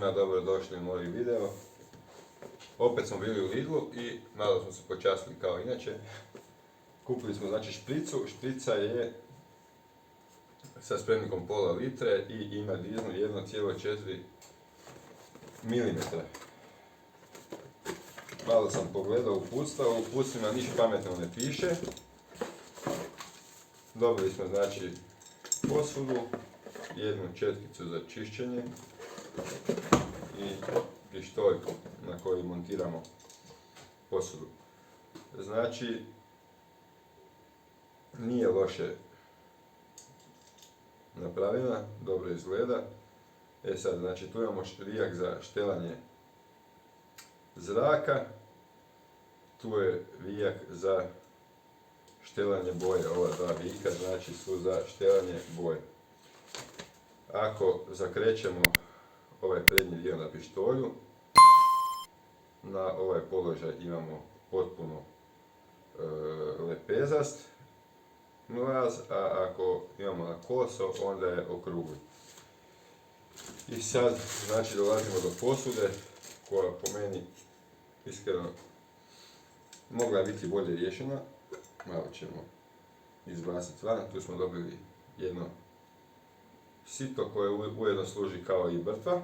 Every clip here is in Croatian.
svima dobrodošli u novi video. Opet smo bili u Lidlu i malo smo se počastili kao inače. Kupili smo znači špricu, šprica je sa spremnikom pola litre i ima diznu 1,4 mm. Malo sam pogledao uputstva, u uputstvima ništa pametno ne piše. Dobili smo znači posudu, jednu četkicu za čišćenje i pištoljku na koju montiramo posudu. Znači, nije loše napravljena, dobro izgleda. Sad, znači tu imamo vijak za štelanje zraka, tu je vijak za štelanje boje, ova dva vijka znači su za štelanje boje. Ako zakrećemo ovaj prednji dio na pištolju, na ovaj položaj imamo potpuno lepezast mlaz, a ako imamo na koso, onda je okrugli. I sad, znači, dolazimo do posude, koja po meni iskreno mogla biti bolje riješena. Malo ćemo izbaciti van, tu smo dobili jedno sito koje ujedno služi kao i brtva.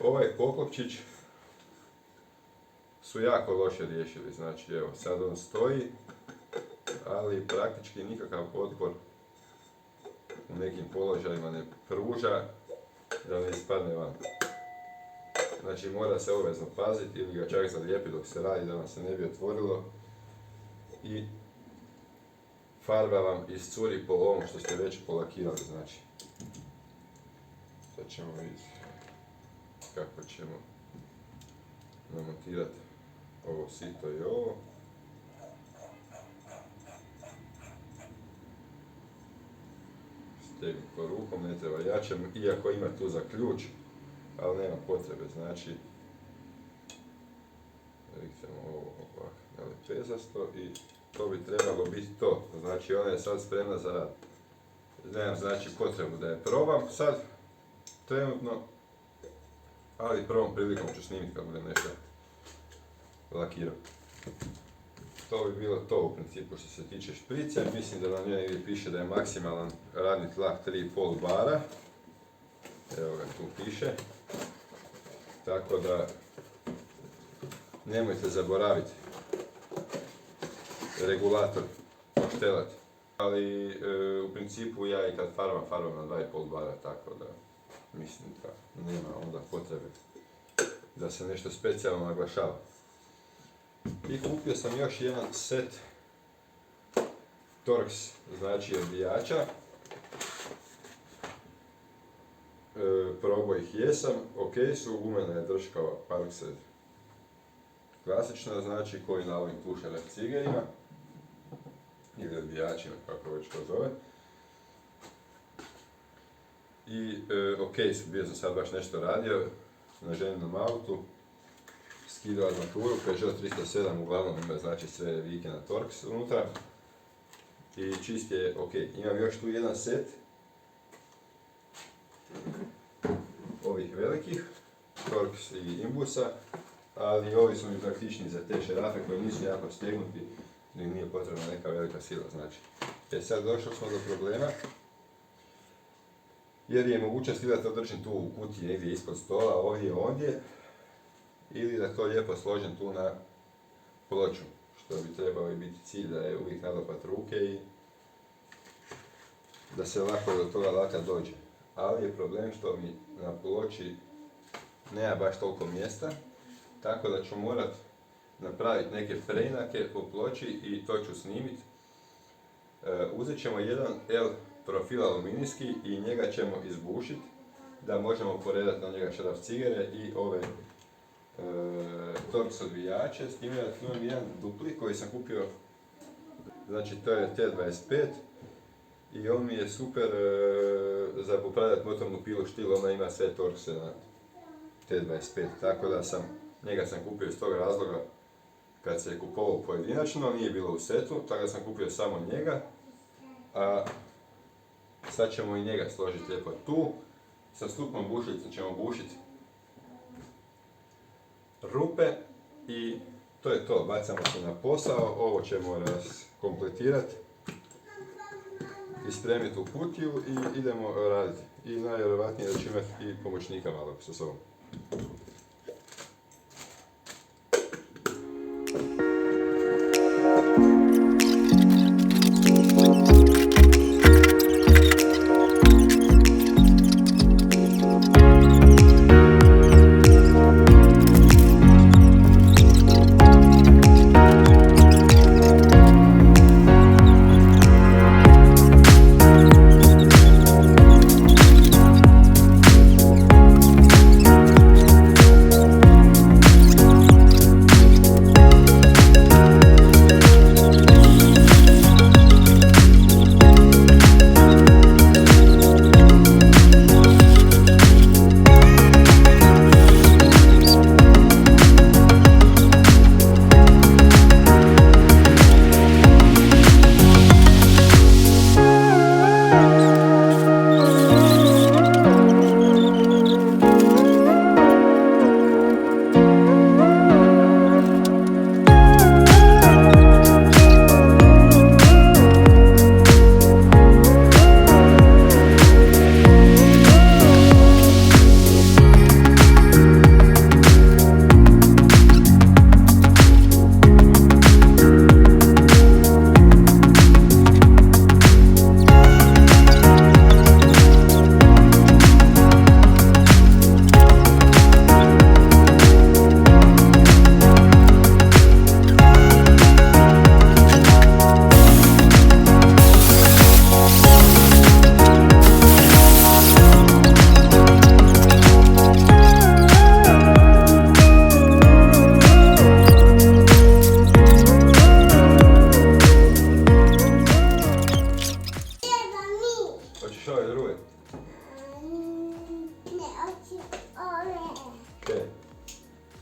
Ovaj poklopčić su jako loše riješili, znači evo sad on stoji, ali praktički nikakav otpor u nekim položajima ne pruža da ne ispadne van. Znači mora se obavezno paziti ili ga čak zalijepiti dok se radi da vam se ne bi otvorilo i farba vam iscuri po ovom što ste već polakirali, znači. Sad ćemo vidjeti kako ćemo namontirati ovo sito i ovo. Stegnuto rukom, ne treba jače, iako ima tu za ključ, ali nema potrebe, znači rikćemo ovo ovako na lepezasto i to bi trebalo biti to, znači ona je sad spremna za rad. Nemam znači potrebu da je probam sad, trenutno, ali prvom prilikom ću snimiti kad budem nešto lakirao. To bi bilo to u principu što se tiče šprice, mislim da na njoj negdje piše da je maksimalan radni tlak 3,5 bara. Evo ga tu piše. Tako da nemojte zaboraviti regulator štelati. Ali u principu ja i kad farbam na 2,5 bara, tako da mislim da nema onda potrebe da se nešto specijalno naglašava. I kupio sam još jedan set Torx, znači odbijača. Probao ih jesam, ok su, gumena je drška Parkset klasična, znači koji na ovim pušenim cigerima ili odbijačima, kako već to zove. I ok su, bio sam sad baš nešto radio na ženinom autu, skidao armaturu, Peugeot 307 uglavnom ima znači sve vijke na Torx unutra i čist je ok. Imam još tu jedan set ovih velikih, Torx i Imbusa, ali ovi su mi praktični za te šerafe koji nisu jako stegnuti i nije potrebna neka velika sila, znači. Sad došli smo do problema, jer je mogućnost da to držim tu u kutiji negdje ispod stola, ovdje, ili da to lijepo složim tu na ploču, što bi trebao i biti cilj, da je uvijek nadopat ruke i da se lako do toga laka dođe. Ali je problem što mi na ploči nema baš toliko mjesta, tako da ću morat napraviti neke preinake po ploči i to ću snimiti. Uzet ćemo jedan L profil aluminijski i njega ćemo izbušiti da možemo poredati na njega šraf cigare i ove Torx odbijače. S time da tu imam jedan dupli koji sam kupio, znači to je T25 i on mi je super za popravljati motornu pilu štil, ona ima sve Torxe na T25, tako da njega sam kupio iz tog razloga kad se je kupovao pojedinačno, nije bilo u setu, tako da sam kupio samo njega, a sad ćemo i njega složiti lijepo tu sa stupnom bušilicom ćemo bušiti rupe i to je to, bacamo se na posao, ovo ćemo kompletirati i spremiti u kutiju i idemo raditi. I najvjerojatnije da ću imati i pomoćnika malo sa sobom.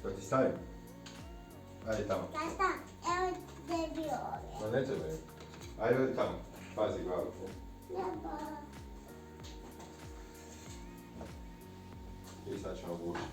Da ti stavim? Ajde tamo. Tata, evo tebi ove. Ma ne treba. Ajde odi tamo. Pazi glavu. Dobro. I sad ćemo bušiti.